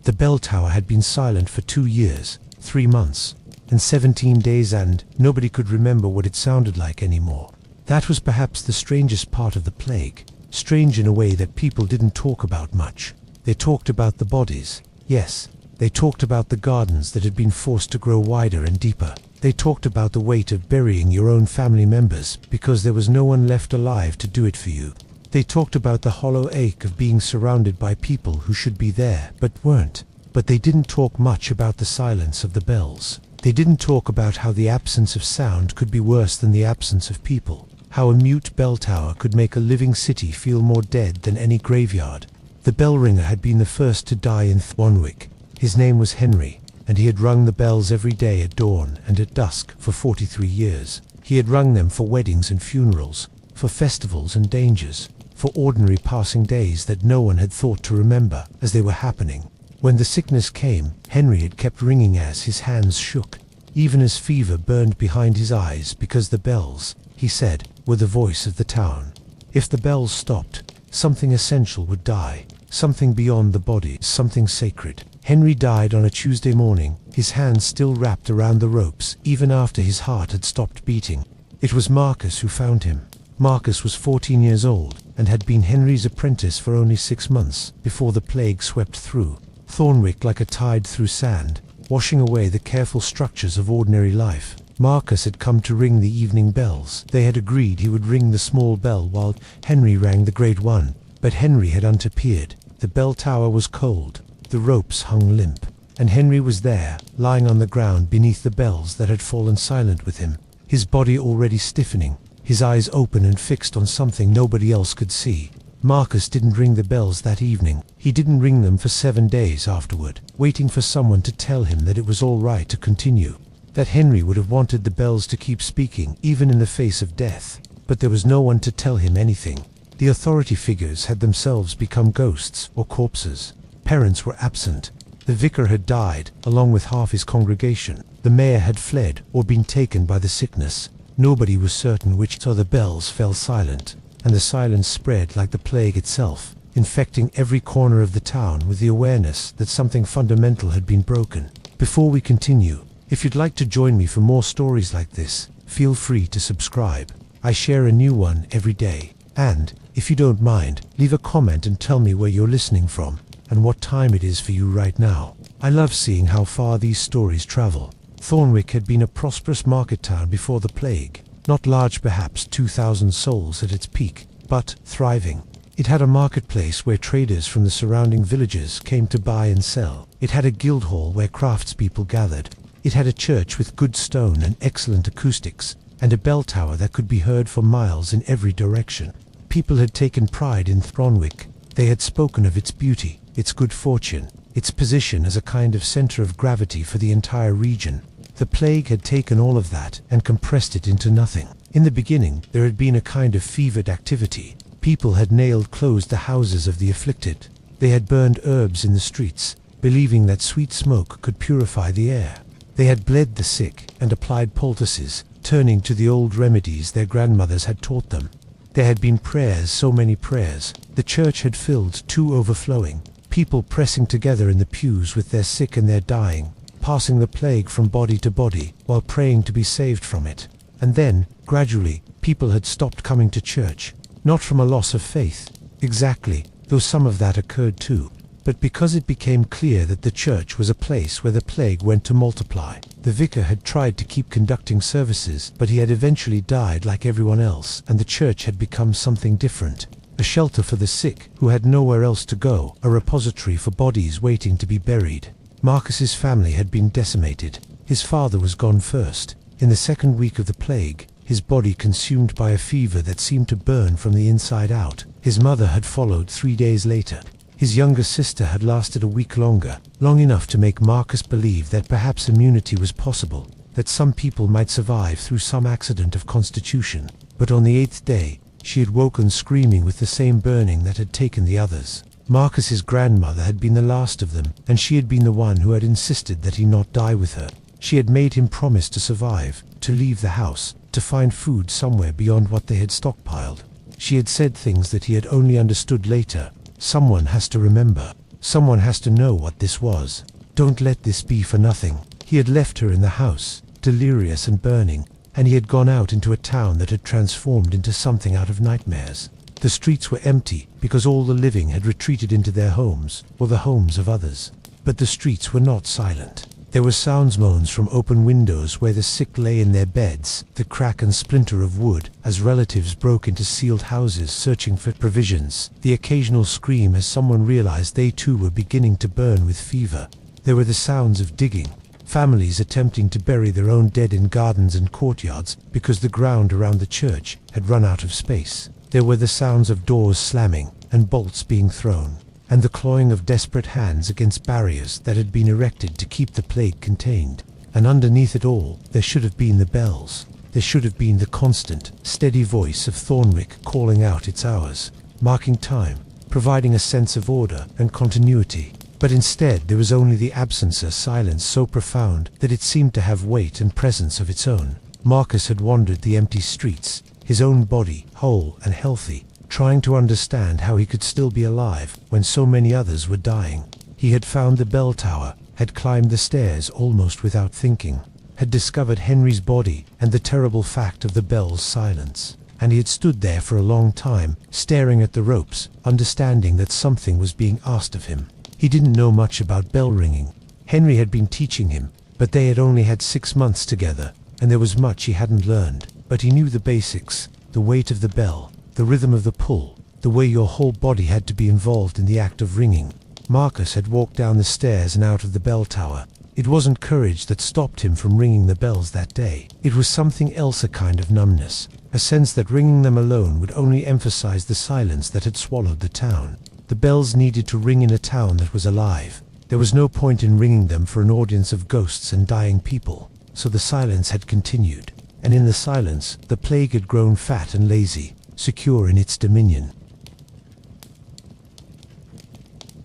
The bell tower had been silent for 2 years, 3 months, and 17 days, and nobody could remember what it sounded like anymore. That was perhaps the strangest part of the plague. Strange in a way that people didn't talk about much. They talked about the bodies. Yes, they talked about the gardens that had been forced to grow wider and deeper. They talked about the weight of burying your own family members because there was no one left alive to do it for you. They talked about the hollow ache of being surrounded by people who should be there but weren't. But they didn't talk much about the silence of the bells. They didn't talk about how the absence of sound could be worse than the absence of people. How a mute bell tower could make a living city feel more dead than any graveyard. The bell ringer had been the first to die in Thornwick. His name was Henry, and he had rung the bells every day at dawn and at dusk for 43 years. He had rung them for weddings and funerals, for festivals and dangers, for ordinary passing days that no one had thought to remember as they were happening. When the sickness came, Henry had kept ringing as his hands shook, even as fever burned behind his eyes, because the bells, he said, were the voice of the town. If the bells stopped, something essential would die, something beyond the body, something sacred. Henry died on a Tuesday morning, his hands still wrapped around the ropes, even after his heart had stopped beating. It was Marcus who found him. Marcus was 14 years old, and had been Henry's apprentice for only 6 months, before the plague swept through Thornwick like a tide through sand, washing away the careful structures of ordinary life. Marcus had come to ring the evening bells. They had agreed he would ring the small bell while Henry rang the great one. But Henry had unappeared. The bell tower was cold, the ropes hung limp, and Henry was there, lying on the ground beneath the bells that had fallen silent with him, his body already stiffening, his eyes open and fixed on something nobody else could see. Marcus didn't ring the bells that evening. He didn't ring them for 7 days afterward, waiting for someone to tell him that it was all right to continue, that Henry would have wanted the bells to keep speaking even in the face of death. But there was no one to tell him anything. The authority figures had themselves become ghosts or corpses. Parents were absent. The vicar had died, along with half his congregation. The mayor had fled or been taken by the sickness. Nobody was certain which, so the bells fell silent, and the silence spread like the plague itself, infecting every corner of the town with the awareness that something fundamental had been broken. Before we continue, if you'd like to join me for more stories like this, feel free to subscribe. I share a new one every day. And, if you don't mind, leave a comment and tell me where you're listening from, and what time it is for you right now. I love seeing how far these stories travel. Thornwick had been a prosperous market town before the plague. Not large, perhaps 2,000 souls at its peak, but thriving. It had a marketplace where traders from the surrounding villages came to buy and sell. It had a guild hall where craftspeople gathered. It had a church with good stone and excellent acoustics, and a bell tower that could be heard for miles in every direction. People had taken pride in Thornwick. They had spoken of its beauty, its good fortune, its position as a kind of center of gravity for the entire region. The plague had taken all of that and compressed it into nothing. In the beginning, there had been a kind of fevered activity. People had nailed closed the houses of the afflicted. They had burned herbs in the streets, believing that sweet smoke could purify the air. They had bled the sick and applied poultices, turning to the old remedies their grandmothers had taught them. There had been prayers, so many prayers. The church had filled to overflowing, people pressing together in the pews with their sick and their dying, passing the plague from body to body while praying to be saved from it. And then, gradually, people had stopped coming to church, not from a loss of faith, exactly, though some of that occurred too, but because it became clear that the church was a place where the plague went to multiply. The vicar had tried to keep conducting services, but he had eventually died like everyone else, and the church had become something different. A shelter for the sick who had nowhere else to go, a repository for bodies waiting to be buried. Marcus's family had been decimated. His father was gone first. In the second week of the plague, his body consumed by a fever that seemed to burn from the inside out. His mother had followed 3 days later. His younger sister had lasted a week longer, long enough to make Marcus believe that perhaps immunity was possible, that some people might survive through some accident of constitution. But on the 8th day, she had woken screaming with the same burning that had taken the others. Marcus's grandmother had been the last of them, and she had been the one who had insisted that he not die with her. She had made him promise to survive, to leave the house, to find food somewhere beyond what they had stockpiled. She had said things that he had only understood later. Someone has to remember. Someone has to know what this was. Don't let this be for nothing. He had left her in the house, delirious and burning, and he had gone out into a town that had transformed into something out of nightmares. The streets were empty because all the living had retreated into their homes or the homes of others. But the streets were not silent. There were moans from open windows where the sick lay in their beds, the crack and splinter of wood as relatives broke into sealed houses searching for provisions, the occasional scream as someone realized they too were beginning to burn with fever. There were the sounds of digging, families attempting to bury their own dead in gardens and courtyards because the ground around the church had run out of space. There were the sounds of doors slamming and bolts being thrown, and the clawing of desperate hands against barriers that had been erected to keep the plague contained. And underneath it all, there should have been the bells. There should have been the constant, steady voice of Thornwick calling out its hours, marking time, providing a sense of order and continuity. But instead there was only the absence, a silence so profound that it seemed to have weight and presence of its own. Marcus had wandered the empty streets, his own body whole and healthy, trying to understand how he could still be alive when so many others were dying. He had found the bell tower, had climbed the stairs almost without thinking, had discovered Henry's body and the terrible fact of the bell's silence. And he had stood there for a long time, staring at the ropes, understanding that something was being asked of him. He didn't know much about bell ringing. Henry had been teaching him, but they had only had 6 months together, and there was much he hadn't learned. But he knew the basics, the weight of the bell, the rhythm of the pull, the way your whole body had to be involved in the act of ringing. Marcus had walked down the stairs and out of the bell tower. It wasn't courage that stopped him from ringing the bells that day. It was something else, a kind of numbness, a sense that ringing them alone would only emphasize the silence that had swallowed the town. The bells needed to ring in a town that was alive. There was no point in ringing them for an audience of ghosts and dying people. So the silence had continued. And in the silence, the plague had grown fat and lazy, secure in its dominion.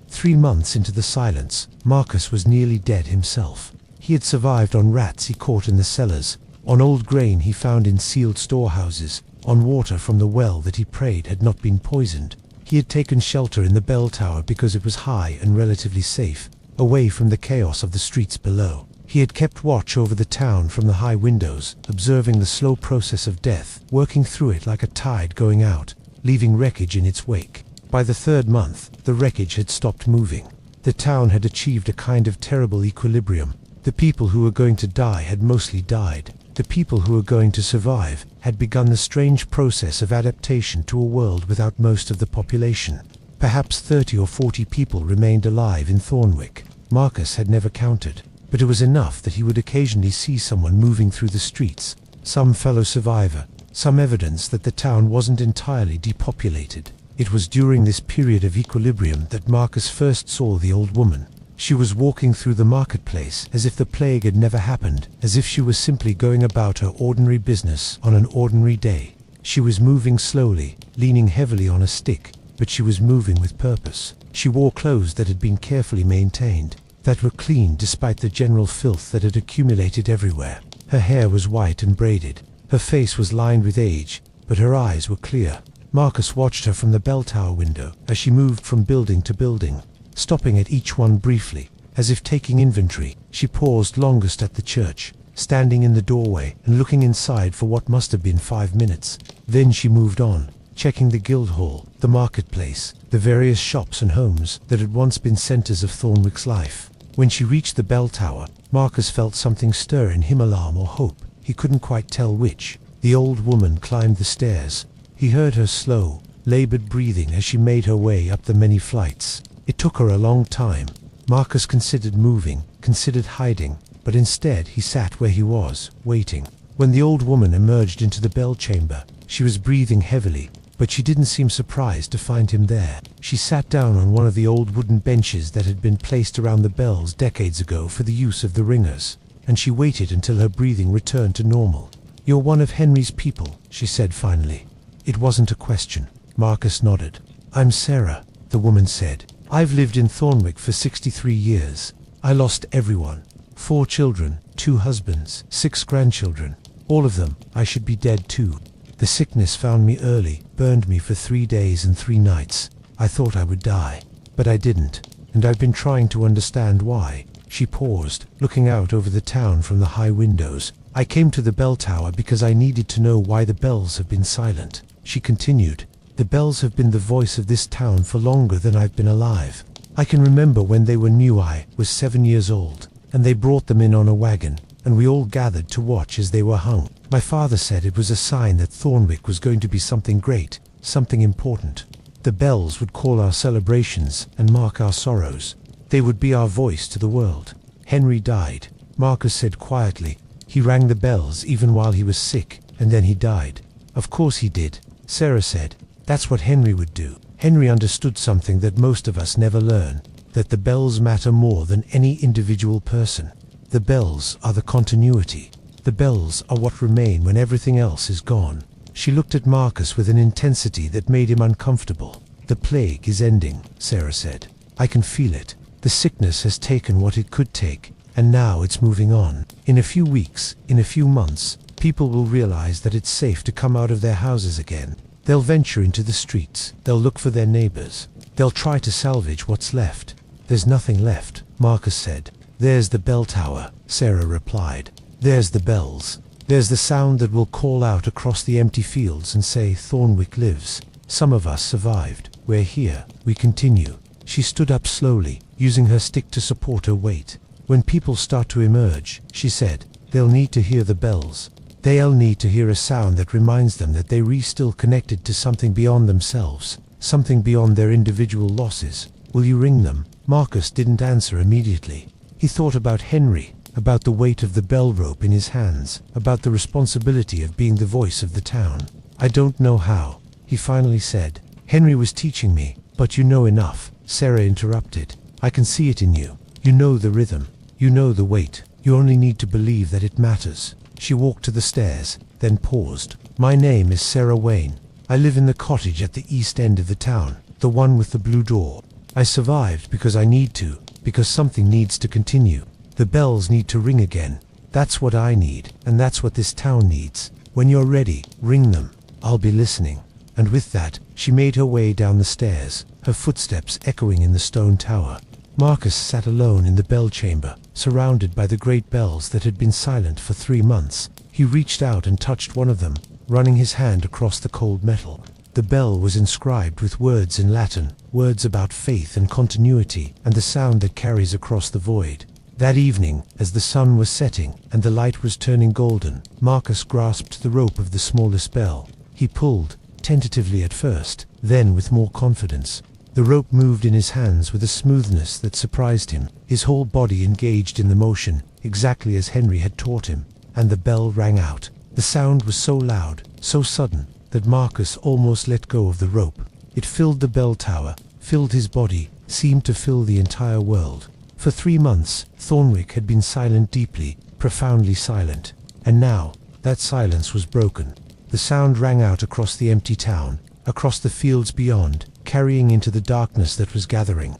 3 months into the silence, Marcus was nearly dead himself. He had survived on rats he caught in the cellars, on old grain he found in sealed storehouses, on water from the well that he prayed had not been poisoned. He had taken shelter in the bell tower because it was high and relatively safe, away from the chaos of the streets below. He had kept watch over the town from the high windows, observing the slow process of death, working through it like a tide going out, leaving wreckage in its wake. By the 3rd month, the wreckage had stopped moving. The town had achieved a kind of terrible equilibrium. The people who were going to die had mostly died. The people who were going to survive had begun the strange process of adaptation to a world without most of the population. Perhaps 30 or 40 people remained alive in Thornwick. Marcus had never counted. But it was enough that he would occasionally see someone moving through the streets, some fellow survivor, some evidence that the town wasn't entirely depopulated. It was during this period of equilibrium that Marcus first saw the old woman. She was walking through the marketplace as if the plague had never happened, as if she was simply going about her ordinary business on an ordinary day. She was moving slowly, leaning heavily on a stick, but she was moving with purpose. She wore clothes that had been carefully maintained, that were clean despite the general filth that had accumulated everywhere. Her hair was white and braided. Her face was lined with age, but her eyes were clear. Marcus watched her from the bell tower window as she moved from building to building, stopping at each one briefly, as if taking inventory. She paused longest at the church, standing in the doorway and looking inside for what must have been 5 minutes. Then she moved on, checking the guild hall, the marketplace, the various shops and homes that had once been centers of Thornwick's life. When she reached the bell tower, Marcus felt something stir in him, alarm or hope. He couldn't quite tell which. The old woman climbed the stairs. He heard her slow, labored breathing as she made her way up the many flights. It took her a long time. Marcus considered moving, considered hiding, but instead he sat where he was, waiting. When the old woman emerged into the bell chamber, she was breathing heavily, but she didn't seem surprised to find him there. She sat down on one of the old wooden benches that had been placed around the bells decades ago for the use of the ringers, and she waited until her breathing returned to normal. "You're one of Henry's people," she said finally. It wasn't a question. Marcus nodded. "I'm Sarah," the woman said. "I've lived in Thornwick for 63 years. I lost everyone. 4 children, 2 husbands, 6 grandchildren. All of them, I should be dead too. The sickness found me early, burned me for 3 days and 3 nights. I thought I would die, but I didn't. and I've been trying to understand why." She paused, looking out over the town from the high windows. "I came to the bell tower because I needed to know why the bells have been silent." She continued, "The bells have been the voice of this town for longer than I've been alive. I can remember when they were new. I was 7 years old, and they brought them in on a wagon, and we all gathered to watch as they were hung. My father said it was a sign that Thornwick was going to be something great, something important. The bells would call our celebrations and mark our sorrows. They would be our voice to the world. Henry died," Marcus said quietly. "He rang the bells even while he was sick, and then he died." "Of course he did," Sarah said. "That's what Henry would do." Henry understood something that most of us never learn, that the bells matter more than any individual person. The bells are the continuity. The bells are what remain when everything else is gone. She looked at Marcus with an intensity that made him uncomfortable. "The plague is ending," Sarah said. "I can feel it. The sickness has taken what it could take, and now it's moving on. In a few weeks, in a few months, people will realize that it's safe to come out of their houses again. They'll venture into the streets. They'll look for their neighbors. They'll try to salvage what's left." "There's nothing left," Marcus said. "There's the bell tower," Sarah replied. "There's the bells. There's the sound that will call out across the empty fields and say, 'Thornwick lives.' Some of us survived. We're here. We continue." She stood up slowly, using her stick to support her weight. "When people start to emerge," she said, "they'll need to hear the bells. They'll need to hear a sound that reminds them that they're still connected to something beyond themselves, something beyond their individual losses. Will you ring them?" Marcus didn't answer immediately. He thought about Henry, about the weight of the bell rope in his hands, about the responsibility of being the voice of the town. "I don't know how," he finally said. "Henry was teaching me." "But you know enough," Sarah interrupted. "I can see it in you. You know the rhythm. You know the weight. You only need to believe that it matters." She walked to the stairs, then paused. "My name is Sarah Wayne. I live in the cottage at the east end of the town, the one with the blue door. I survived because I need to, because something needs to continue. The bells need to ring again. That's what I need, and that's what this town needs. When you're ready, ring them. I'll be listening." And with that, she made her way down the stairs, her footsteps echoing in the stone tower. Marcus sat alone in the bell chamber, surrounded by the great bells that had been silent for 3 months. He reached out and touched one of them, running his hand across the cold metal. The bell was inscribed with words in Latin, words about faith and continuity, and the sound that carries across the void. That evening, as the sun was setting and the light was turning golden, Marcus grasped the rope of the smallest bell. He pulled, tentatively at first, then with more confidence. The rope moved in his hands with a smoothness that surprised him, his whole body engaged in the motion, exactly as Henry had taught him, and the bell rang out. The sound was so loud, so sudden, that Marcus almost let go of the rope. It filled the bell tower, filled his body, seemed to fill the entire world. For 3 months, Thornwick had been silent, deeply, profoundly silent, and now, that silence was broken. The sound rang out across the empty town, across the fields beyond, carrying into the darkness that was gathering.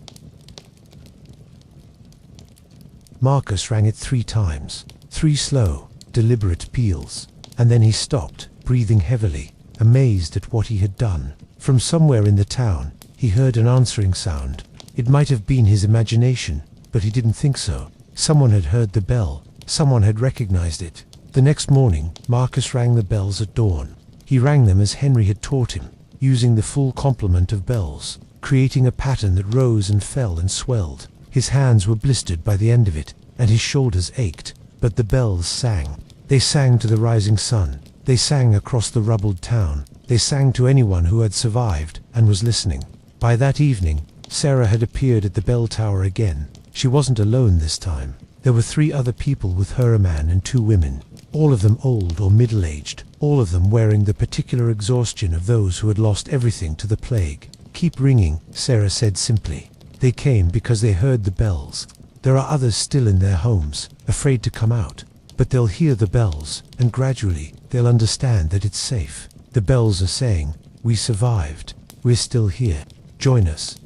Marcus rang it 3 times, 3 slow, deliberate peals, and then he stopped, breathing heavily, amazed at what he had done. From somewhere in the town, he heard an answering sound. It might have been his imagination, but he didn't think so. Someone had heard the bell, someone had recognized it. The next morning, Marcus rang the bells at dawn. He rang them as Henry had taught him, using the full complement of bells, creating a pattern that rose and fell and swelled. His hands were blistered by the end of it, and his shoulders ached, but the bells sang. They sang to the rising sun. They sang across the rubbled town. They sang to anyone who had survived and was listening. By that evening, Sarah had appeared at the bell tower again. She wasn't alone this time. There were 3 other people with her, a man and 2 women, all of them old or middle-aged, all of them wearing the particular exhaustion of those who had lost everything to the plague. "Keep ringing," Sarah said simply. "They came because they heard the bells. There are others still in their homes, afraid to come out. But they'll hear the bells, and gradually, they'll understand that it's safe. The bells are saying, 'We survived. We're still here. Join us.'"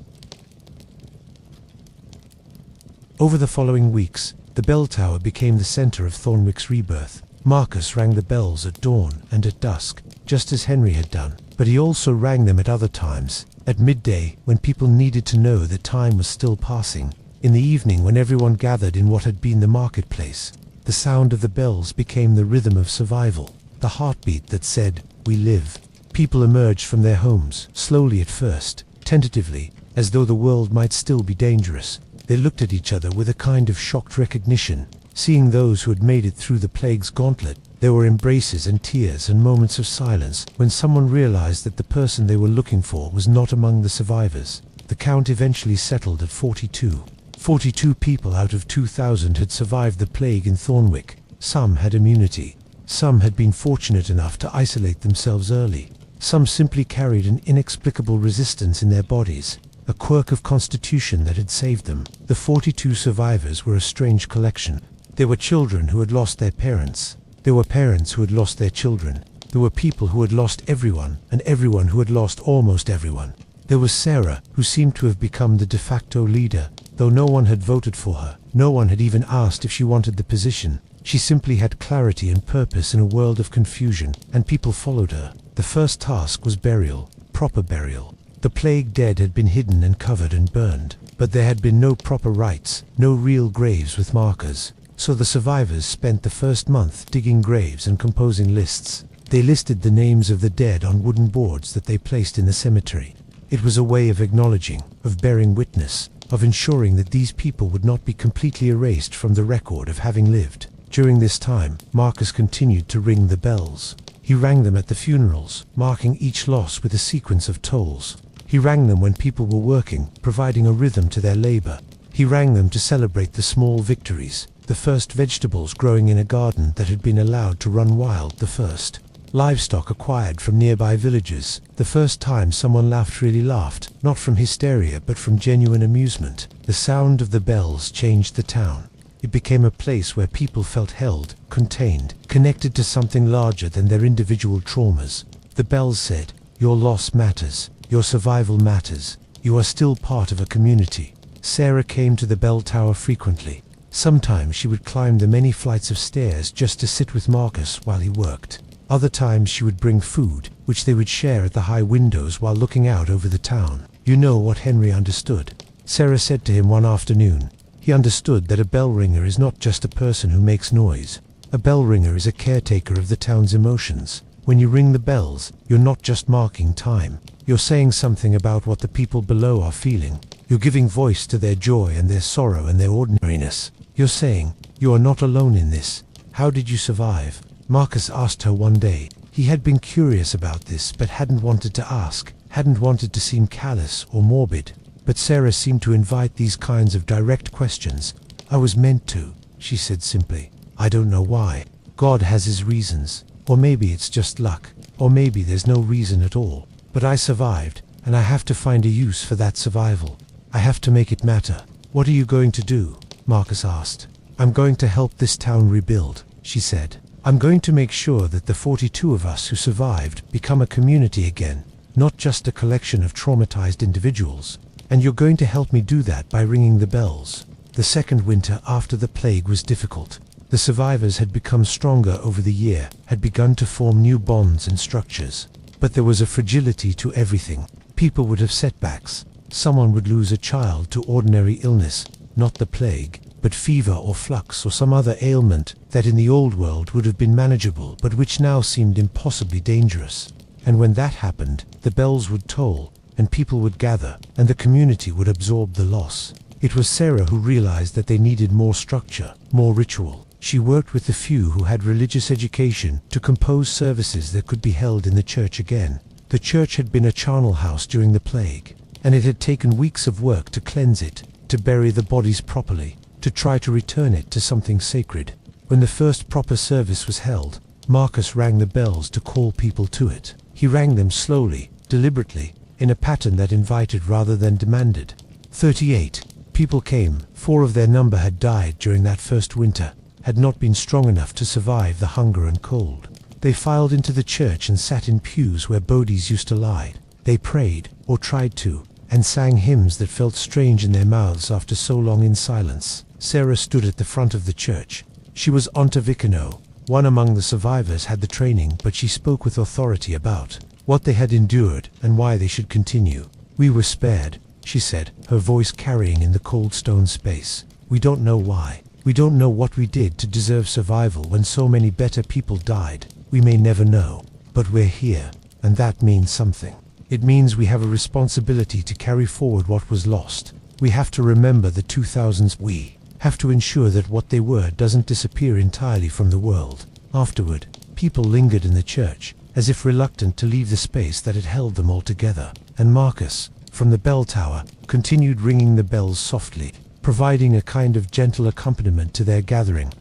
Over the following weeks, the bell tower became the center of Thornwick's rebirth. Marcus rang the bells at dawn and at dusk, just as Henry had done, but he also rang them at other times, At midday, when people needed to know that time was still passing. In the evening, when everyone gathered in what had been the marketplace. The sound of the bells became the rhythm of survival, the heartbeat that said, "We live." People emerged from their homes, slowly at first, tentatively, as though the world might still be dangerous. They looked at each other with a kind of shocked recognition, seeing those who had made it through the plague's gauntlet. There were embraces and tears and moments of silence when someone realized that the person they were looking for was not among the survivors. The count eventually settled at 42. 42 people out of 2,000 had survived the plague in Thornwick. Some had immunity. Some had been fortunate enough to isolate themselves early. Some simply carried an inexplicable resistance in their bodies, a quirk of constitution that had saved them. The 42 survivors were a strange collection. There were children who had lost their parents. There were parents who had lost their children. There were people who had lost everyone, and everyone who had lost almost everyone. There was Sarah, who seemed to have become the de facto leader, though no one had voted for her. No one had even asked if she wanted the position. She simply had clarity and purpose in a world of confusion, and people followed her. The first task was burial, proper burial. The plague dead had been hidden and covered and burned, but there had been no proper rites, no real graves with markers. So the survivors spent the first month digging graves and composing lists. They listed the names of the dead on wooden boards that they placed in the cemetery. It was a way of acknowledging, of bearing witness, of ensuring that these people would not be completely erased from the record of having lived. During this time, Marcus continued to ring the bells. He rang them at the funerals, marking each loss with a sequence of tolls. He rang them when people were working, providing a rhythm to their labor. He rang them to celebrate the small victories, the first vegetables growing in a garden that had been allowed to run wild, the first livestock acquired from nearby villages, the first time someone really laughed, not from hysteria but from genuine amusement. The sound of the bells changed the town. It became a place where people felt held, contained, connected to something larger than their individual traumas. The bells said, "Your loss matters, your survival matters, you are still part of a community." Sarah came to the bell tower frequently. Sometimes she would climb the many flights of stairs just to sit with Marcus while he worked. Other times she would bring food, which they would share at the high windows while looking out over the town. "You know what Henry understood," Sarah said to him one afternoon. He understood that a bell ringer is not just a person who makes noise. A bell ringer is a caretaker of the town's emotions. When you ring the bells, you're not just marking time. You're saying something about what the people below are feeling. You're giving voice to their joy and their sorrow and their ordinariness. You're saying, "You are not alone in this. How did you survive?" Marcus asked her one day. He had been curious about this but hadn't wanted to ask, hadn't wanted to seem callous or morbid. But Sarah seemed to invite these kinds of direct questions. "I was meant to," she said simply. "I don't know why. God has his reasons. Or maybe it's just luck. Or maybe there's no reason at all. But I survived, and I have to find a use for that survival. I have to make it matter." "What are you going to do?" Marcus asked. "I'm going to help this town rebuild," she said. "I'm going to make sure that the 42 of us who survived become a community again, not just a collection of traumatized individuals. And you're going to help me do that by ringing the bells." The second winter after the plague was difficult. The survivors had become stronger over the year, had begun to form new bonds and structures. But there was a fragility to everything. People would have setbacks. Someone would lose a child to ordinary illness, not the plague, but fever or flux or some other ailment that in the old world would have been manageable but which now seemed impossibly dangerous. And when that happened, the bells would toll, and people would gather, and the community would absorb the loss. It was Sarah who realized that they needed more structure, more ritual. She worked with the few who had religious education to compose services that could be held in the church again. The church had been a charnel house during the plague, and it had taken weeks of work to cleanse it, to bury the bodies properly, to try to return it to something sacred. When the first proper service was held, Marcus rang the bells to call people to it. He rang them slowly, deliberately, in a pattern that invited rather than demanded. 38 people came. 4 of their number had died during that first winter, had not been strong enough to survive the hunger and cold. They filed into the church and sat in pews where bodies used to lie. They prayed, or tried to, and sang hymns that felt strange in their mouths after so long in silence. Sarah stood at the front of the church. She was Onta Vicano. One among the survivors had the training, but she spoke with authority about what they had endured and why they should continue. "We were spared," she said, her voice carrying in the cold stone space. "We don't know why. We don't know what we did to deserve survival when so many better people died. We may never know. But we're here, and that means something. It means we have a responsibility to carry forward what was lost. We have to remember the 2000s. We have to ensure that what they were doesn't disappear entirely from the world." Afterward, people lingered in the church, as if reluctant to leave the space that had held them all together, and Marcus, from the bell tower, continued ringing the bells softly, providing a kind of gentle accompaniment to their gathering.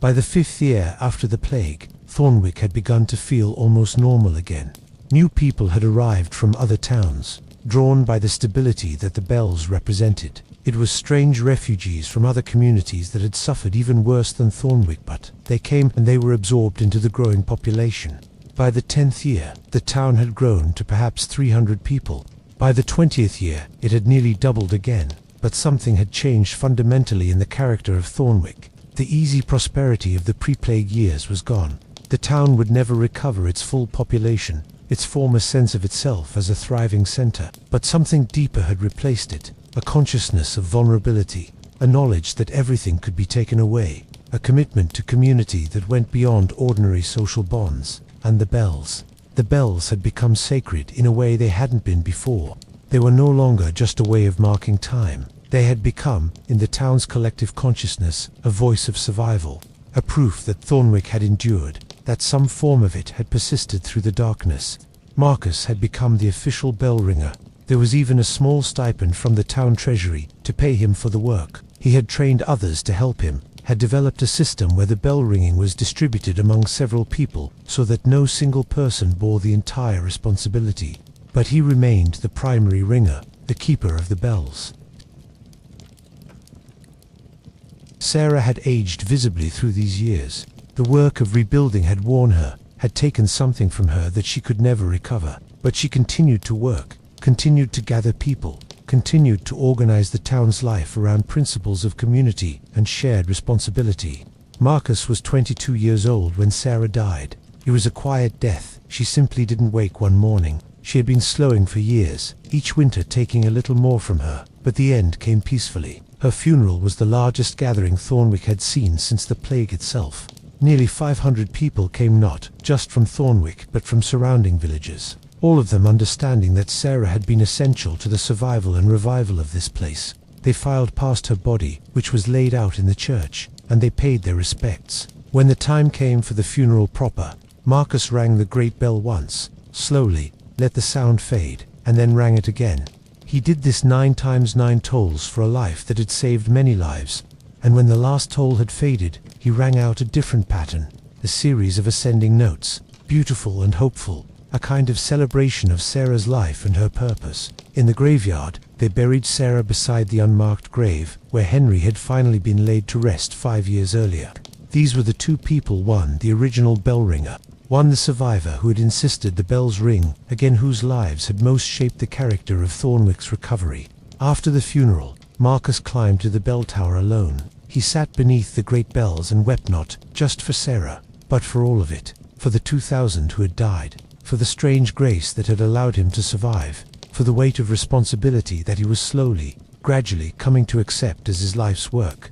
By the 5th year after the plague, Thornwick had begun to feel almost normal again. New people had arrived from other towns, drawn by the stability that the bells represented. It was strange refugees from other communities that had suffered even worse than Thornwick, but they came and they were absorbed into the growing population. By the 10th year, the town had grown to perhaps 300 people. By the 20th year, it had nearly doubled again, but something had changed fundamentally in the character of Thornwick. The easy prosperity of the pre-plague years was gone. The town would never recover its full population, its former sense of itself as a thriving center, but something deeper had replaced it, a consciousness of vulnerability, a knowledge that everything could be taken away, a commitment to community that went beyond ordinary social bonds. And the bells. The bells had become sacred in a way they hadn't been before. They were no longer just a way of marking time. They had become, in the town's collective consciousness, a voice of survival, a proof that Thornwick had endured, that some form of it had persisted through the darkness. Marcus had become the official bell ringer. There was even a small stipend from the town treasury to pay him for the work. He had trained others to help him, had developed a system where the bell ringing was distributed among several people so that no single person bore the entire responsibility. But he remained the primary ringer, the keeper of the bells. Sarah had aged visibly through these years. The work of rebuilding had worn her, had taken something from her that she could never recover. But she continued to work, continued to gather people, continued to organize the town's life around principles of community and shared responsibility. Marcus was 22 years old when Sarah died. It was a quiet death. She simply didn't wake one morning. She had been slowing for years, each winter taking a little more from her, but the end came peacefully. Her funeral was the largest gathering Thornwick had seen since the plague itself. Nearly 500 people came not just from Thornwick but from surrounding villages, all of them understanding that Sarah had been essential to the survival and revival of this place. They filed past her body, which was laid out in the church, and they paid their respects. When the time came for the funeral proper, Marcus rang the great bell once, slowly, let the sound fade, and then rang it again. He did this 9 times 9 tolls for a life that had saved many lives, and when the last toll had faded, he rang out a different pattern, a series of ascending notes, beautiful and hopeful, a kind of celebration of Sarah's life and her purpose. In the graveyard, they buried Sarah beside the unmarked grave, where Henry had finally been laid to rest 5 years earlier. These were the two people, one the original bell ringer, one the survivor who had insisted the bells ring, again whose lives had most shaped the character of Thornwick's recovery. After the funeral, Marcus climbed to the bell tower alone. He sat beneath the great bells and wept not just for Sarah, but for all of it, for the 2,000 who had died, for the strange grace that had allowed him to survive, for the weight of responsibility that he was slowly, gradually coming to accept as his life's work.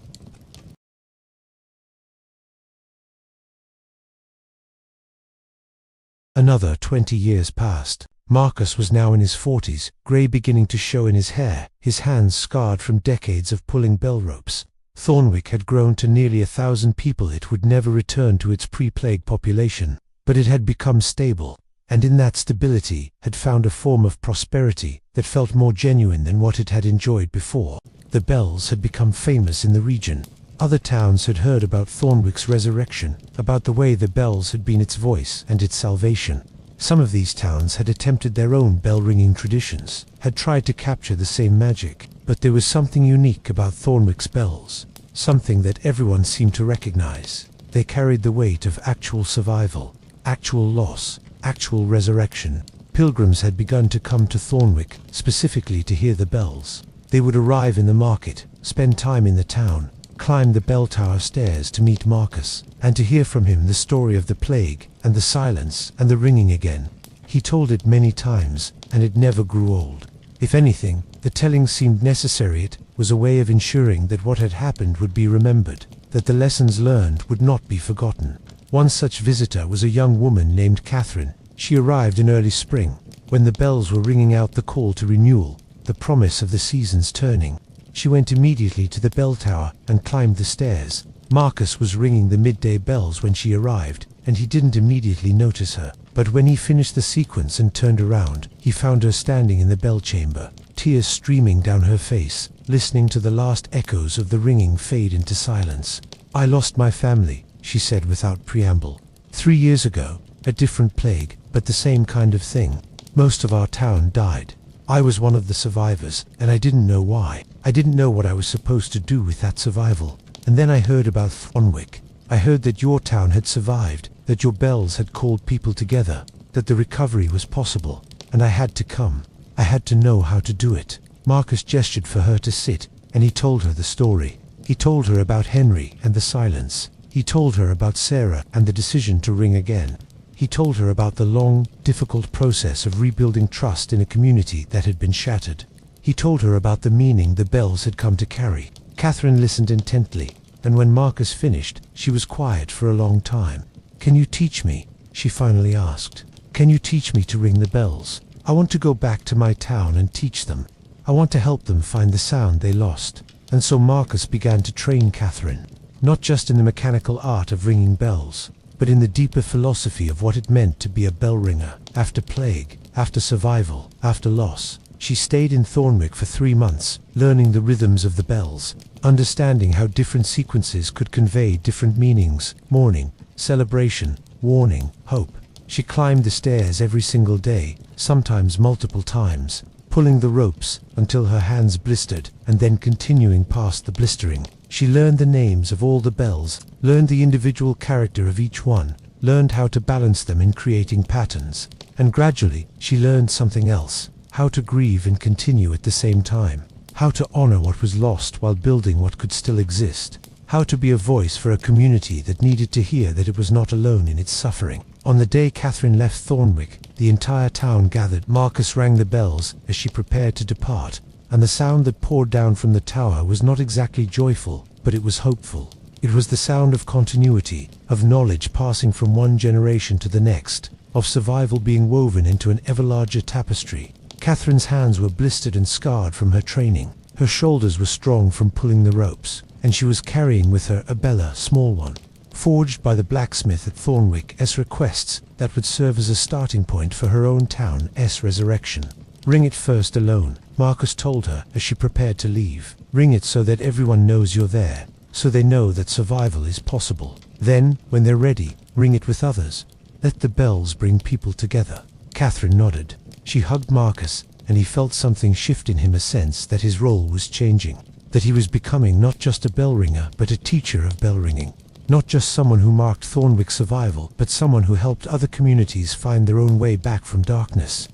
Another 20 years passed. Marcus was now in his 40s, grey beginning to show in his hair, his hands scarred from decades of pulling bell ropes. Thornwick had grown to nearly 1,000 people. It would never return to its pre-plague population, but it had become stable, and in that stability had found a form of prosperity that felt more genuine than what it had enjoyed before. The bells had become famous in the region. Other towns had heard about Thornwick's resurrection, about the way the bells had been its voice and its salvation. Some of these towns had attempted their own bell-ringing traditions, had tried to capture the same magic, but there was something unique about Thornwick's bells, something that everyone seemed to recognize. They carried the weight of actual survival, actual loss, actual resurrection. Pilgrims had begun to come to Thornwick, specifically to hear the bells. They would arrive in the market, spend time in the town, climb the bell tower stairs to meet Marcus, and to hear from him the story of the plague, and the silence, and the ringing again. He told it many times, and it never grew old. If anything, the telling seemed necessary. It was a way of ensuring that what had happened would be remembered, that the lessons learned would not be forgotten. One such visitor was a young woman named Catherine. She arrived in early spring, when the bells were ringing out the call to renewal, the promise of the seasons turning. She went immediately to the bell tower and climbed the stairs. Marcus was ringing the midday bells when she arrived, and he didn't immediately notice her. But when he finished the sequence and turned around, he found her standing in the bell chamber, tears streaming down her face, listening to the last echoes of the ringing fade into silence. "I lost my family," she said without preamble. 3 years ago, a different plague, but the same kind of thing. Most of our town died. I was one of the survivors, and I didn't know why. I didn't know what I was supposed to do with that survival. And then I heard about Thornwick. I heard that your town had survived, that your bells had called people together, that the recovery was possible, and I had to come. I had to know how to do it. Marcus gestured for her to sit, and he told her the story. He told her about Henry and the silence. He told her about Sarah and the decision to ring again. He told her about the long, difficult process of rebuilding trust in a community that had been shattered. He told her about the meaning the bells had come to carry. Catherine listened intently, and when Marcus finished, she was quiet for a long time. "Can you teach me?" she finally asked. "Can you teach me to ring the bells? I want to go back to my town and teach them. I want to help them find the sound they lost." And so Marcus began to train Catherine, not just in the mechanical art of ringing bells, but in the deeper philosophy of what it meant to be a bell ringer. After plague, after survival, after loss, she stayed in Thornwick for 3 months, learning the rhythms of the bells, understanding how different sequences could convey different meanings: mourning, celebration, warning, hope. She climbed the stairs every single day, sometimes multiple times, pulling the ropes until her hands blistered, and then continuing past the blistering. She learned the names of all the bells, learned the individual character of each one, learned how to balance them in creating patterns. And gradually, she learned something else: how to grieve and continue at the same time, how to honor what was lost while building what could still exist, how to be a voice for a community that needed to hear that it was not alone in its suffering. On the day Catherine left Thornwick, the entire town gathered. Marcus rang the bells as she prepared to depart, and the sound that poured down from the tower was not exactly joyful, but it was hopeful. It was the sound of continuity, of knowledge passing from one generation to the next, of survival being woven into an ever larger tapestry. Catherine's hands were blistered and scarred from her training. Her shoulders were strong from pulling the ropes, and she was carrying with her a bella, small one, forged by the blacksmith at Thornwick's requests, that would serve as a starting point for her own town's resurrection. "Ring it first alone," Marcus told her as she prepared to leave. "Ring it so that everyone knows you're there, so they know that survival is possible. Then, when they're ready, ring it with others. Let the bells bring people together." Catherine nodded. She hugged Marcus, and he felt something shift in him, a sense that his role was changing, that he was becoming not just a bell ringer, but a teacher of bell ringing. Not just someone who marked Thornwick's survival, but someone who helped other communities find their own way back from darkness.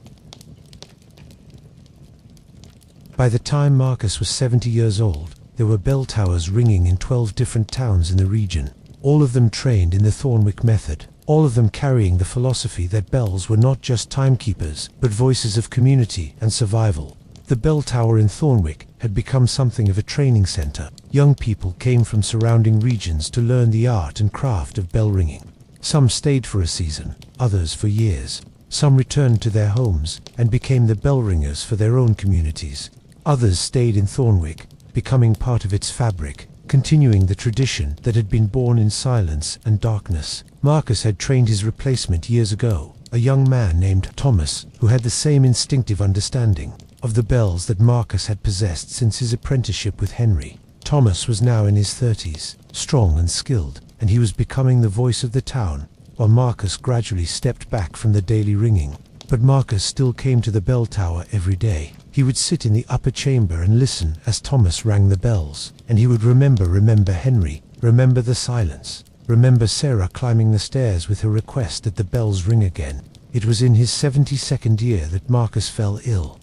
By the time Marcus was 70 years old, there were bell towers ringing in 12 different towns in the region, all of them trained in the Thornwick method, all of them carrying the philosophy that bells were not just timekeepers, but voices of community and survival. The bell tower in Thornwick had become something of a training center. Young people came from surrounding regions to learn the art and craft of bell ringing. Some stayed for a season, others for years. Some returned to their homes and became the bell ringers for their own communities. Others stayed in Thornwick, becoming part of its fabric, continuing the tradition that had been born in silence and darkness. Marcus had trained his replacement years ago, a young man named Thomas, who had the same instinctive understanding of the bells that Marcus had possessed since his apprenticeship with Henry. Thomas was now in his 30s, strong and skilled, and he was becoming the voice of the town, while Marcus gradually stepped back from the daily ringing. But Marcus still came to the bell tower every day. He would sit in the upper chamber and listen as Thomas rang the bells, and he would remember Henry, remember the silence, remember Sarah climbing the stairs with her request that the bells ring again. It was in his 72nd year that Marcus fell ill.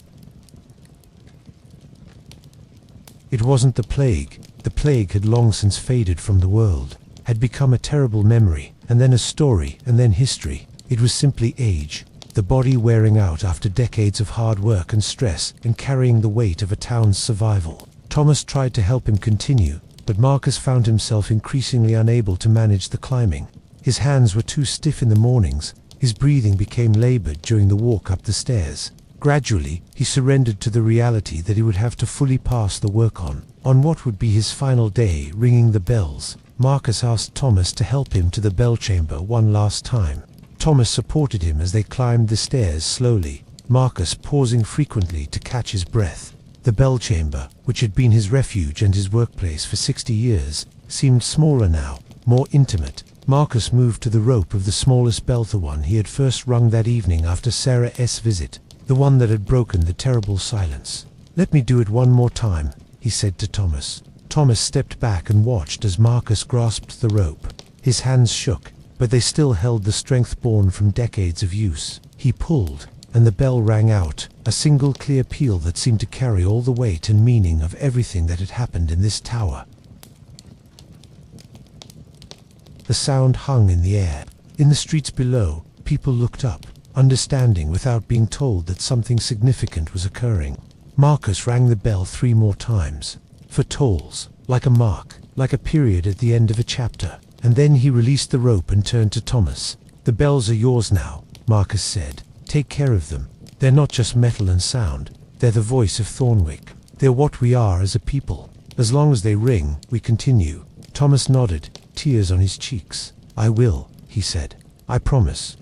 It wasn't the plague. The plague had long since faded from the world, had become a terrible memory, and then a story, and then history. It was simply age. the body wearing out after decades of hard work and stress and carrying the weight of a town's survival. Thomas tried to help him continue, but Marcus found himself increasingly unable to manage the climbing. His hands were too stiff in the mornings, his breathing became labored during the walk up the stairs. Gradually, he surrendered to the reality that he would have to fully pass the work on what would be his final day ringing the bells. Marcus asked Thomas to help him to the bell chamber one last time. Thomas supported him as they climbed the stairs slowly, Marcus pausing frequently to catch his breath. The bell chamber, which had been his refuge and his workplace for 60 years, seemed smaller now, more intimate. Marcus moved to the rope of the smallest bell, the one he had first rung that evening after Sarah's visit, the one that had broken the terrible silence. "Let me do it one more time," he said to Thomas. Thomas stepped back and watched as Marcus grasped the rope. His hands shook, but they still held the strength born from decades of use. He pulled, and the bell rang out, a single clear peal that seemed to carry all the weight and meaning of everything that had happened in this tower. The sound hung in the air. In the streets below, people looked up, understanding without being told that something significant was occurring. Marcus rang the bell 3 more times, for tolls, like a mark, like a period at the end of a chapter, and then he released the rope and turned to Thomas. "The bells are yours now," Marcus said. "Take care of them. They're not just metal and sound, they're the voice of Thornwick. They're what we are as a people. As long as they ring, we continue." Thomas nodded, tears on his cheeks. "I will," he said. "I promise."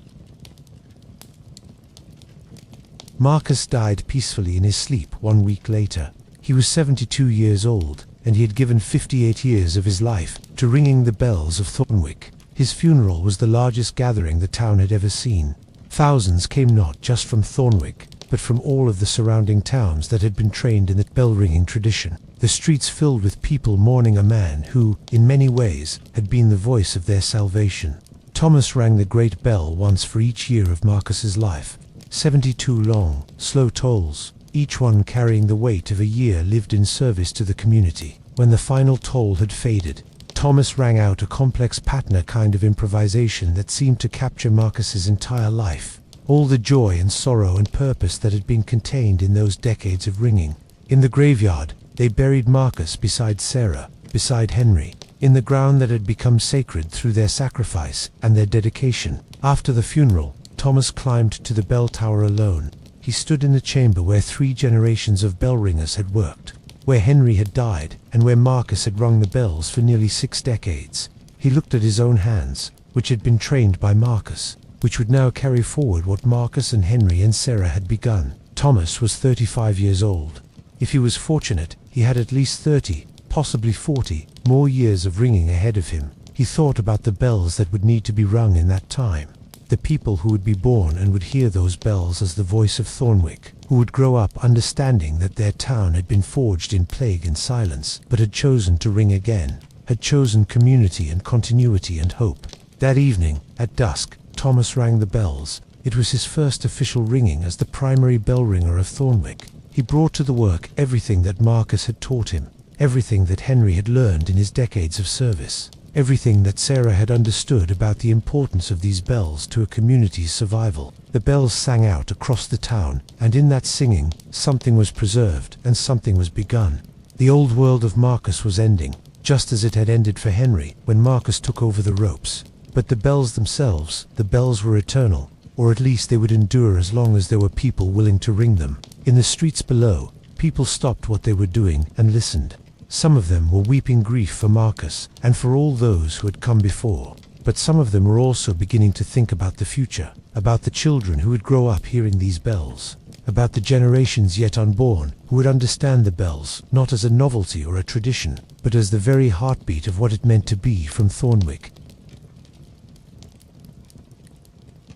Marcus died peacefully in his sleep 1 week later. He was 72 years old, and he had given 58 years of his life to ringing the bells of Thornwick. His funeral was the largest gathering the town had ever seen. Thousands came not just from Thornwick, but from all of the surrounding towns that had been trained in the bell-ringing tradition. The streets filled with people mourning a man who, in many ways, had been the voice of their salvation. Thomas rang the great bell once for each year of Marcus's life. 72 long, slow tolls, each one carrying the weight of a year lived in service to the community. When the final toll had faded, Thomas rang out a complex pattern, kind of improvisation that seemed to capture Marcus's entire life, all the joy and sorrow and purpose that had been contained in those decades of ringing. In the graveyard, they buried Marcus beside Sarah, beside Henry, in the ground that had become sacred through their sacrifice and their dedication. After the funeral, Thomas climbed to the bell tower alone. He stood in the chamber where 3 generations of bell ringers had worked, where Henry had died, and where Marcus had rung the bells for nearly 6 decades. He looked at his own hands, which had been trained by Marcus, which would now carry forward what Marcus and Henry and Sarah had begun. Thomas was 35 years old. If he was fortunate, he had at least 30, possibly 40, more years of ringing ahead of him. He thought about the bells that would need to be rung in that time. The people who would be born and would hear those bells as the voice of Thornwick, who would grow up understanding that their town had been forged in plague and silence, but had chosen to ring again, had chosen community and continuity and hope. That evening, at dusk, Thomas rang the bells. It was his first official ringing as the primary bell ringer of Thornwick. He brought to the work everything that Marcus had taught him, everything that Henry had learned in his decades of service, everything that Sarah had understood about the importance of these bells to a community's survival. The bells sang out across the town, and in that singing, something was preserved and something was begun. The old world of Marcus was ending, just as it had ended for Henry when Marcus took over the ropes. But the bells themselves, the bells were eternal, or at least they would endure as long as there were people willing to ring them. In the streets below, people stopped what they were doing and listened. Some of them were weeping grief for Marcus and for all those who had come before. But some of them were also beginning to think about the future, about the children who would grow up hearing these bells, about the generations yet unborn who would understand the bells not as a novelty or a tradition, but as the very heartbeat of what it meant to be from Thornwick.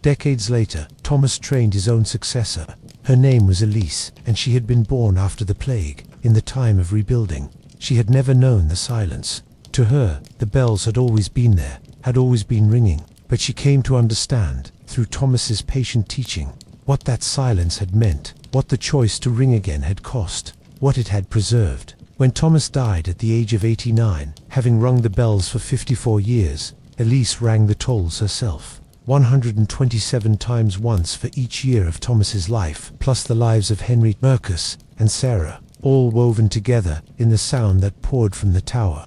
Decades later, Thomas trained his own successor. Her name was Elise, and she had been born after the plague, in the time of rebuilding. She had never known the silence. To her, the bells had always been there, had always been ringing, but she came to understand, through Thomas's patient teaching, what that silence had meant, what the choice to ring again had cost, what it had preserved. When Thomas died at the age of 89, having rung the bells for 54 years, Elise rang the tolls herself. 127 times once for each year of Thomas's life, plus the lives of Henry, Marcus, and Sarah, all woven together in the sound that poured from the tower.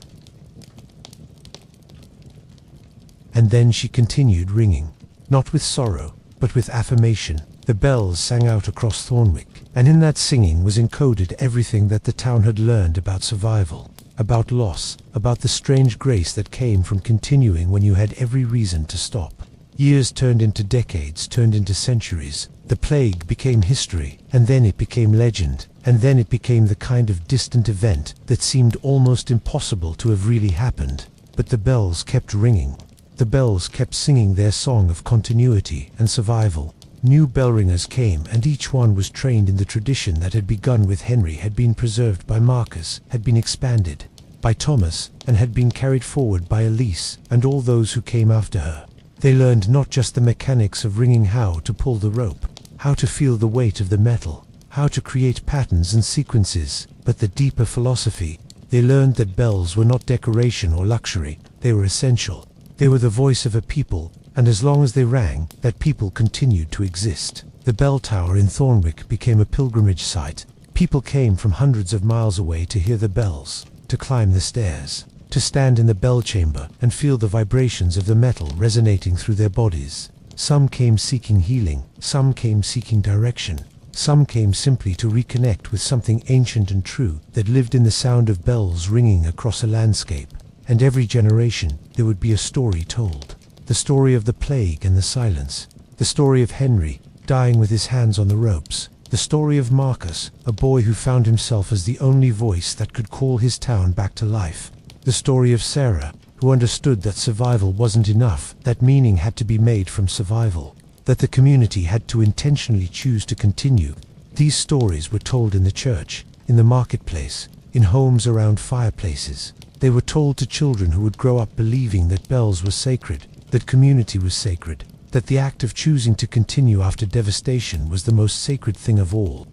And then she continued ringing, not with sorrow, but with affirmation. The bells sang out across Thornwick, and in that singing was encoded everything that the town had learned about survival, about loss, about the strange grace that came from continuing when you had every reason to stop. Years turned into decades, turned into centuries. The plague became history, and then it became legend, and then it became the kind of distant event that seemed almost impossible to have really happened. But the bells kept ringing. The bells kept singing their song of continuity and survival. New bell ringers came, and each one was trained in the tradition that had begun with Henry, had been preserved by Marcus, had been expanded by Thomas, and had been carried forward by Elise and all those who came after her. They learned not just the mechanics of ringing, how to pull the rope, how to feel the weight of the metal, how to create patterns and sequences, but the deeper philosophy. They learned that bells were not decoration or luxury, they were essential. They were the voice of a people, and as long as they rang, that people continued to exist. The bell tower in Thornwick became a pilgrimage site. People came from hundreds of miles away to hear the bells, to climb the stairs, to stand in the bell chamber and feel the vibrations of the metal resonating through their bodies. Some came seeking healing, some came seeking direction, some came simply to reconnect with something ancient and true that lived in the sound of bells ringing across a landscape. And every generation there would be a story told. The story of the plague and the silence. The story of Henry, dying with his hands on the ropes. The story of Marcus, a boy who found himself as the only voice that could call his town back to life. The story of Sarah, who understood that survival wasn't enough, that meaning had to be made from survival, that the community had to intentionally choose to continue. These stories were told in the church, in the marketplace, in homes around fireplaces. They were told to children who would grow up believing that bells were sacred, that community was sacred, that the act of choosing to continue after devastation was the most sacred thing of all.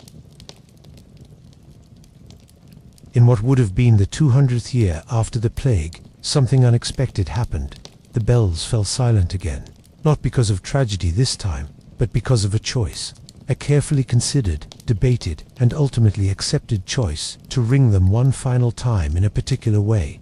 In what would have been the 200th year after the plague, something unexpected happened. The bells fell silent again, not because of tragedy this time, but because of a choice. A carefully considered, debated, and ultimately accepted choice to ring them one final time in a particular way.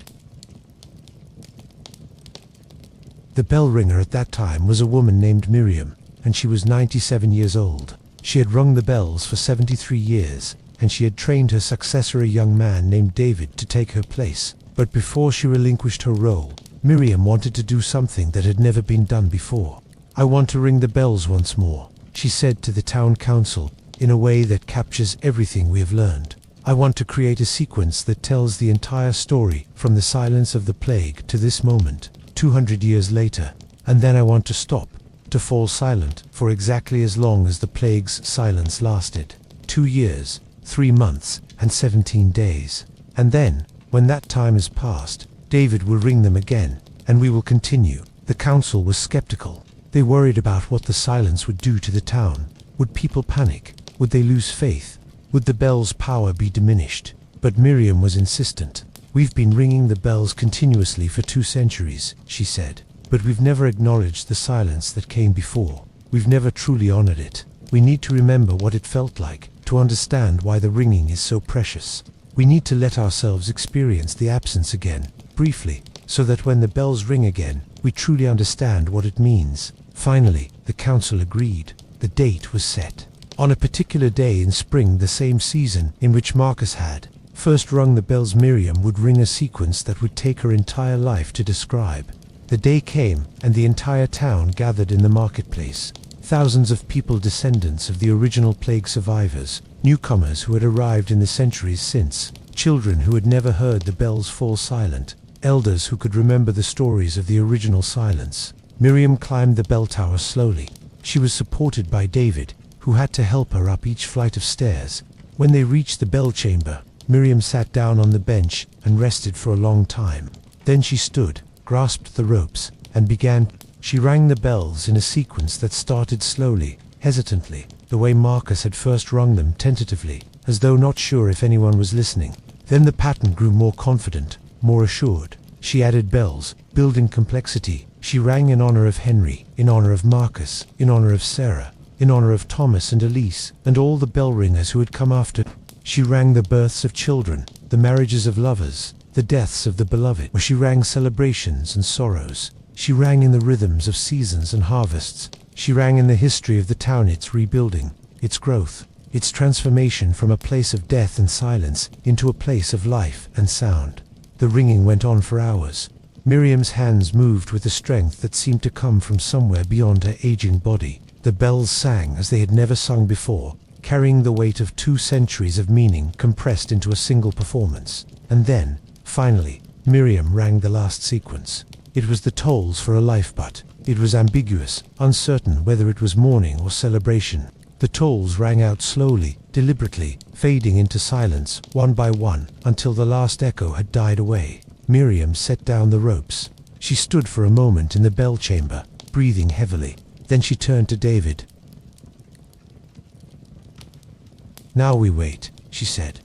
The bell ringer at that time was a woman named Miriam, and she was 97 years old. She had rung the bells for 73 years, and she had trained her successor, a young man named David, to take her place. But before she relinquished her role, Miriam wanted to do something that had never been done before. "I want to ring the bells once more," she said to the town council, in a way that captures everything we have learned. "I want to create a sequence that tells the entire story from the silence of the plague to this moment, 200 years later, and then I want to stop, to fall silent for exactly as long as the plague's silence lasted. 2 years, 3 months, and 17 days. And then, when that time is past, David will ring them again, and we will continue." The council was skeptical. They worried about what the silence would do to the town. Would people panic? Would they lose faith? Would the bell's power be diminished? But Miriam was insistent. "We've been ringing the bells continuously for 2 centuries, she said. "But we've never acknowledged the silence that came before. We've never truly honored it. We need to remember what it felt like, to understand why the ringing is so precious. We need to let ourselves experience the absence again, briefly, so that when the bells ring again, we truly understand what it means." Finally, the council agreed. The date was set. On a particular day in spring, the same season in which Marcus had first rung the bells, Miriam would ring a sequence that would take her entire life to describe. The day came, and the entire town gathered in the marketplace. Thousands of people, descendants of the original plague survivors, newcomers who had arrived in the centuries since, children who had never heard the bells fall silent, elders who could remember the stories of the original silence. Miriam climbed the bell tower slowly. She was supported by David, who had to help her up each flight of stairs. When they reached the bell chamber, Miriam sat down on the bench and rested for a long time. Then she stood, grasped the ropes, and began. She rang the bells in a sequence that started slowly, hesitantly, the way Marcus had first rung them, tentatively, as though not sure if anyone was listening. Then the pattern grew more confident, more assured. She added bells, building complexity, She rang in honor of Henry, in honor of Marcus, in honor of Sarah, in honor of Thomas and Elise, and all the bell ringers who had come after. She rang the births of children, the marriages of lovers, the deaths of the beloved. She rang celebrations and sorrows. She rang in the rhythms of seasons and harvests. She rang in the history of the town, its rebuilding, its growth, its transformation from a place of death and silence into a place of life and sound. The ringing went on for hours. Miriam's hands moved with a strength that seemed to come from somewhere beyond her aging body. The bells sang as they had never sung before, carrying the weight of 2 centuries of meaning compressed into a single performance. And then, finally, Miriam rang the last sequence. It was the tolls for a life, but it was ambiguous, uncertain whether it was mourning or celebration. The tolls rang out slowly, deliberately, fading into silence, one by one, until the last echo had died away. Miriam set down the ropes. She stood for a moment in the bell chamber, breathing heavily. Then she turned to David. "Now we wait," she said.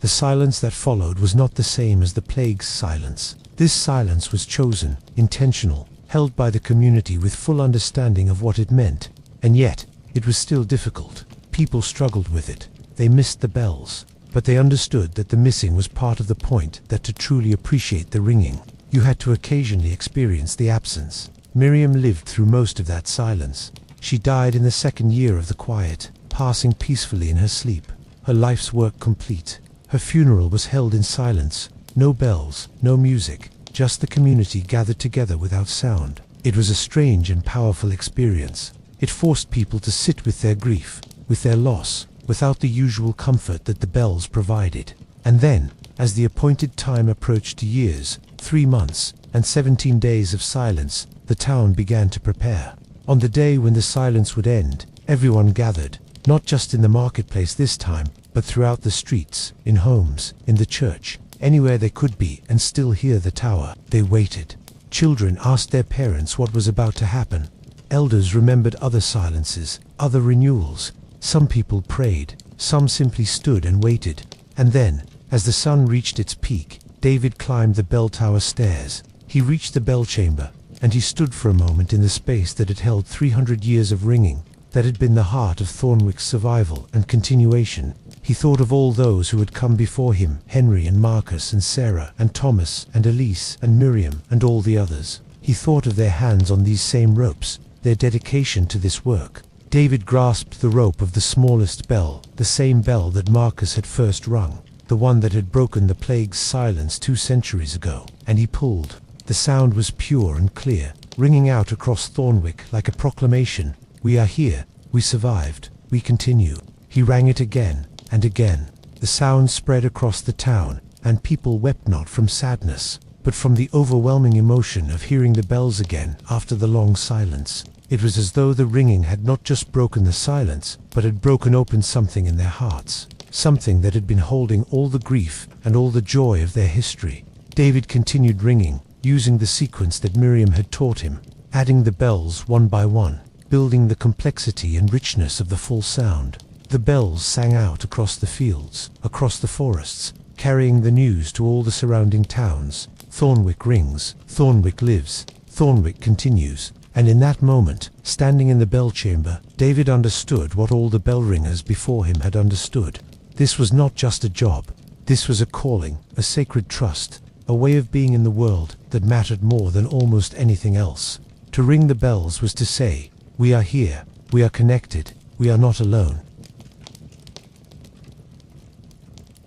The silence that followed was not the same as the plague's silence. This silence was chosen, intentional, held by the community with full understanding of what it meant. And yet, it was still difficult. People struggled with it. They missed the bells. But they understood that the missing was part of the point, that to truly appreciate the ringing, you had to occasionally experience the absence. Miriam lived through most of that silence. She died in the 2nd year of the quiet, passing peacefully in her sleep, her life's work complete. Her funeral was held in silence, no bells, no music, just the community gathered together without sound. It was a strange and powerful experience. It forced people to sit with their grief, with their loss, without the usual comfort that the bells provided. And then, as the appointed time approached to years, 3 months, and 17 days of silence, the town began to prepare. On the day when the silence would end, everyone gathered, not just in the marketplace this time, but throughout the streets, in homes, in the church, anywhere they could be and still hear the tower. They waited. Children asked their parents what was about to happen. Elders remembered other silences, other renewals. Some people prayed, some simply stood and waited. And then, as the sun reached its peak, David climbed the bell tower stairs. He reached the bell chamber, and he stood for a moment in the space that had held 300 years of ringing, that had been the heart of Thornwick's survival and continuation. He thought of all those who had come before him, Henry and Marcus and Sarah and Thomas and Elise and Miriam and all the others. He thought of their hands on these same ropes, their dedication to this work. David grasped the rope of the smallest bell, the same bell that Marcus had first rung, the one that had broken the plague's silence 2 centuries ago, and he pulled. The sound was pure and clear, ringing out across Thornwick like a proclamation. "We are here, we survived, we continue." He rang it again and again. The sound spread across the town, and people wept not from sadness, but from the overwhelming emotion of hearing the bells again after the long silence. It was as though the ringing had not just broken the silence, but had broken open something in their hearts, something that had been holding all the grief and all the joy of their history. David continued ringing, using the sequence that Miriam had taught him, adding the bells one by one, building the complexity and richness of the full sound. The bells sang out across the fields, across the forests, carrying the news to all the surrounding towns. Thornwick rings, Thornwick lives, Thornwick continues. And in that moment, standing in the bell chamber, David understood what all the bell ringers before him had understood. This was not just a job. This was a calling, a sacred trust, a way of being in the world that mattered more than almost anything else. To ring the bells was to say, "We are here, we are connected, we are not alone."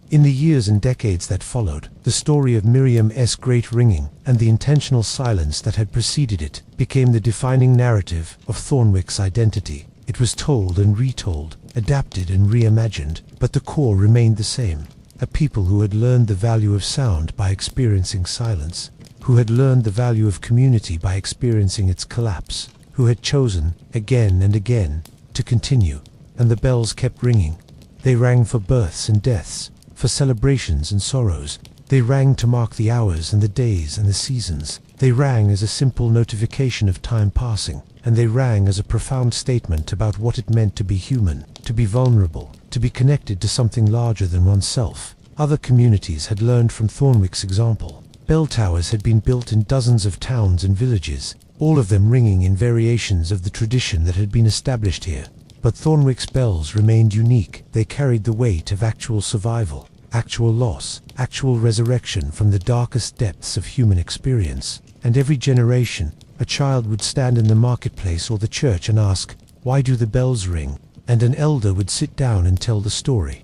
In the years and decades that followed, the story of Miriam's great ringing and the intentional silence that had preceded it became the defining narrative of Thornwick's identity. It was told and retold, adapted and reimagined, but the core remained the same. A people who had learned the value of sound by experiencing silence, who had learned the value of community by experiencing its collapse, who had chosen, again and again, to continue. And the bells kept ringing. They rang for births and deaths, for celebrations and sorrows. They rang to mark the hours and the days and the seasons. They rang as a simple notification of time passing, and they rang as a profound statement about what it meant to be human, to be vulnerable, to be connected to something larger than oneself. Other communities had learned from Thornwick's example. Bell towers had been built in dozens of towns and villages, all of them ringing in variations of the tradition that had been established here. But Thornwick's bells remained unique. They carried the weight of actual survival, actual loss, actual resurrection from the darkest depths of human experience. And every generation, a child would stand in the marketplace or the church and ask, "Why do the bells ring?" And an elder would sit down and tell the story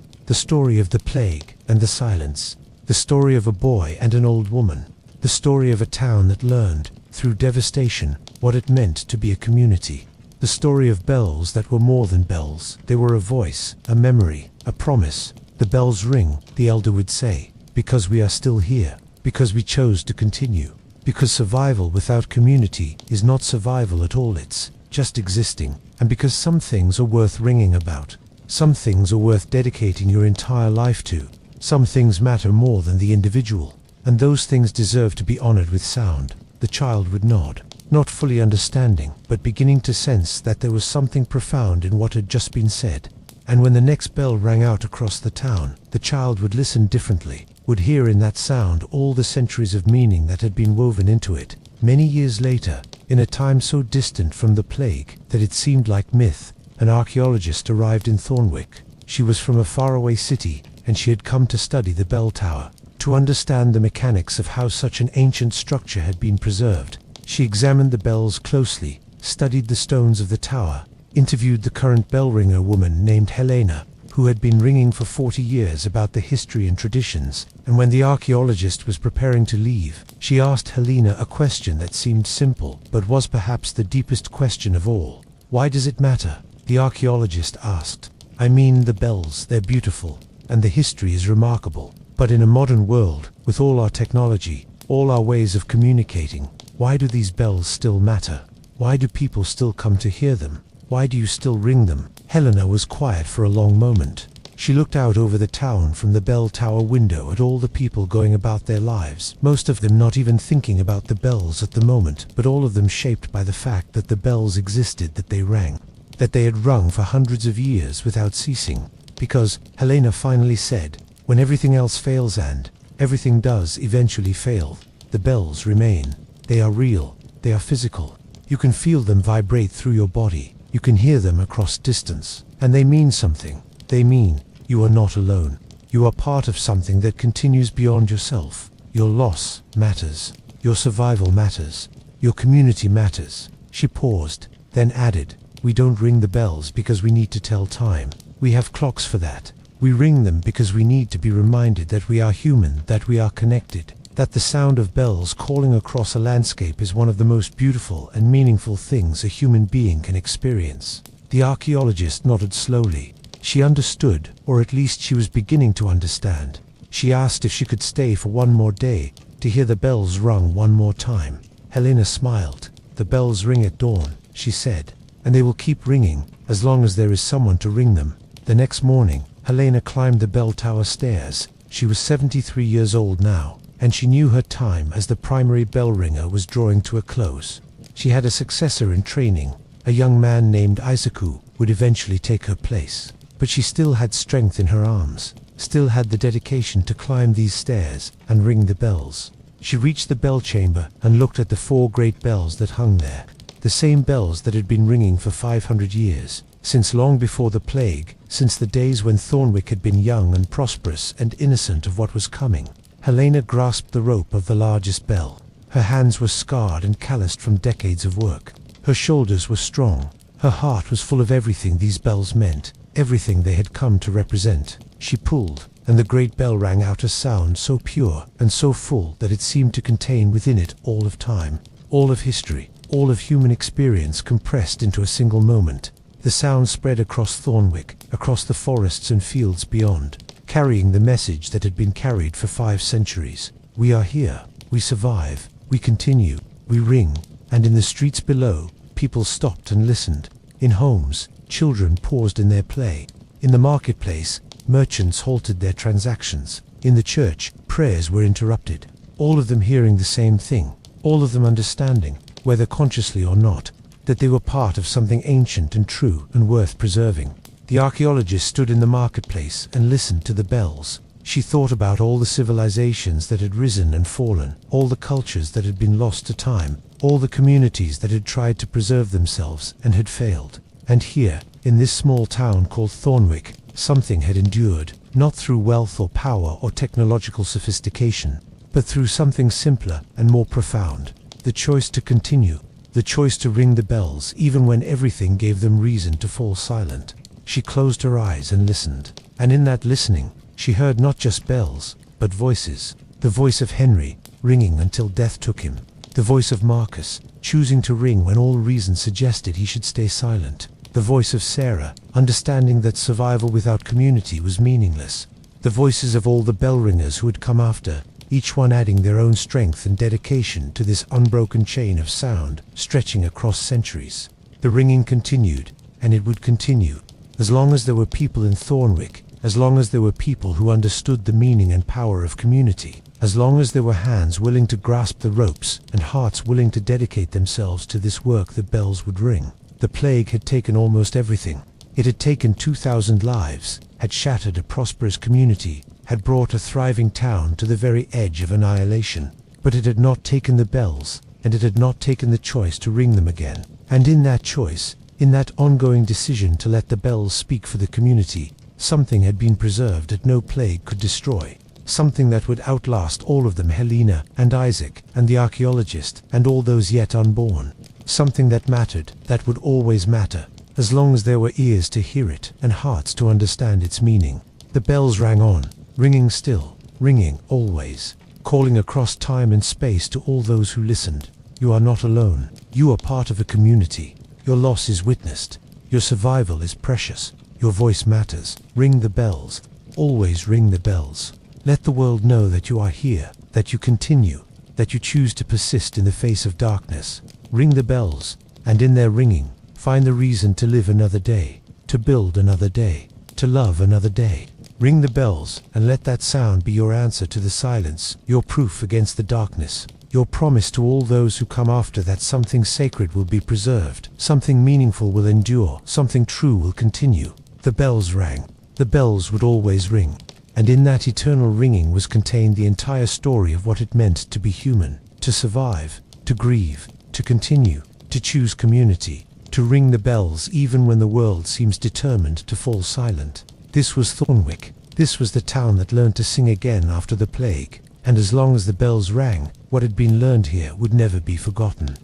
of the plague and the silence, the story of a boy and an old woman, the story of a town that learned, through devastation, what it meant to be a community. The story of bells that were more than bells. They were a voice, a memory, a promise. The bells ring, the elder would say, because we are still here, because we chose to continue, because survival without community is not survival at all, it's just existing, and because some things are worth ringing about. Some things are worth dedicating your entire life to. Some things matter more than the individual, and those things deserve to be honored with sound. The child would nod, not fully understanding, but beginning to sense that there was something profound in what had just been said. And when the next bell rang out across the town, the child would listen differently, would hear in that sound all the centuries of meaning that had been woven into it. Many years later, in a time so distant from the plague that it seemed like myth, an archaeologist arrived in Thornwick. She was from a faraway city, and she had come to study the bell tower, to understand the mechanics of how such an ancient structure had been preserved. She examined the bells closely, studied the stones of the tower, interviewed the current bell ringer woman named Helena, who had been ringing for 40 years about the history and traditions, and when the archaeologist was preparing to leave, she asked Helena a question that seemed simple, but was perhaps the deepest question of all. "Why does it matter?" the archaeologist asked. "I mean the bells, they're beautiful, and the history is remarkable. But in a modern world, with all our technology, all our ways of communicating, why do these bells still matter? Why do people still come to hear them? Why do you still ring them?" Helena was quiet for a long moment. She looked out over the town from the bell tower window at all the people going about their lives, most of them not even thinking about the bells at the moment, but all of them shaped by the fact that the bells existed, that they rang, that they had rung for hundreds of years without ceasing. Because, Helena finally said, when everything else fails, and everything does eventually fail, the bells remain. They are real, they are physical. You can feel them vibrate through your body. You can hear them across distance. And they mean something. They mean you are not alone. You are part of something that continues beyond yourself. Your loss matters. Your survival matters. Your community matters. She paused, then added, "We don't ring the bells because we need to tell time. We have clocks for that. We ring them because we need to be reminded that we are human, that we are connected, that the sound of bells calling across a landscape is one of the most beautiful and meaningful things a human being can experience." The archaeologist nodded slowly. She understood, or at least she was beginning to understand. She asked if she could stay for one more day, to hear the bells rung one more time. Helena smiled. "The bells ring at dawn," she said, "and they will keep ringing, as long as there is someone to ring them." The next morning, Helena climbed the bell tower stairs. She was 73 years old now, and she knew her time as the primary bell ringer was drawing to a close. She had a successor in training. A young man named Isaku would eventually take her place. But she still had strength in her arms, still had the dedication to climb these stairs and ring the bells. She reached the bell chamber and looked at the 4 great bells that hung there. The same bells that had been ringing for 500 years, since long before the plague, since the days when Thornwick had been young and prosperous and innocent of what was coming. Helena grasped the rope of the largest bell. Her hands were scarred and calloused from decades of work. Her shoulders were strong. Her heart was full of everything these bells meant, everything they had come to represent. She pulled, and the great bell rang out a sound so pure and so full that it seemed to contain within it all of time, all of history, all of human experience compressed into a single moment. The sound spread across Thornwick, across the forests and fields beyond, carrying the message that had been carried for 5 centuries. We are here, we survive, we continue, we ring. And in the streets below, people stopped and listened. In homes, children paused in their play. In the marketplace, merchants halted their transactions. In the church, prayers were interrupted. All of them hearing the same thing, all of them understanding, whether consciously or not, that they were part of something ancient and true and worth preserving. The archaeologist stood in the marketplace and listened to the bells. She thought about all the civilizations that had risen and fallen, all the cultures that had been lost to time, all the communities that had tried to preserve themselves and had failed. And here, in this small town called Thornwick, something had endured, not through wealth or power or technological sophistication, but through something simpler and more profound: the choice to continue, the choice to ring the bells even when everything gave them reason to fall silent. She closed her eyes and listened, and in that listening, she heard not just bells, but voices. The voice of Henry, ringing until death took him. The voice of Marcus, choosing to ring when all reason suggested he should stay silent. The voice of Sarah, understanding that survival without community was meaningless. The voices of all the bell ringers who had come after, each one adding their own strength and dedication to this unbroken chain of sound stretching across centuries. The ringing continued, and it would continue, as long as there were people in Thornwick, as long as there were people who understood the meaning and power of community, as long as there were hands willing to grasp the ropes and hearts willing to dedicate themselves to this work, the bells would ring. The plague had taken almost everything. It had taken 2,000 lives, had shattered a prosperous community, had brought a thriving town to the very edge of annihilation. But it had not taken the bells, and it had not taken the choice to ring them again. And in that choice, in that ongoing decision to let the bells speak for the community, something had been preserved that no plague could destroy. Something that would outlast all of them, Helena and Isaac and the archaeologist and all those yet unborn. Something that mattered, that would always matter, as long as there were ears to hear it and hearts to understand its meaning. The bells rang on, ringing still, ringing always, calling across time and space to all those who listened. You are not alone. You are part of a community. Your loss is witnessed. Your survival is precious. Your voice matters. Ring the bells. Always ring the bells. Let the world know that you are here, that you continue, that you choose to persist in the face of darkness. Ring the bells, and in their ringing, find the reason to live another day, to build another day, to love another day. Ring the bells, and let that sound be your answer to the silence, your proof against the darkness, your promise to all those who come after that something sacred will be preserved, something meaningful will endure, something true will continue. The bells rang. The bells would always ring. And in that eternal ringing was contained the entire story of what it meant to be human, to survive, to grieve, to continue, to choose community, to ring the bells even when the world seems determined to fall silent. This was Thornwick. This was the town that learned to sing again after the plague. And as long as the bells rang, what had been learned here would never be forgotten.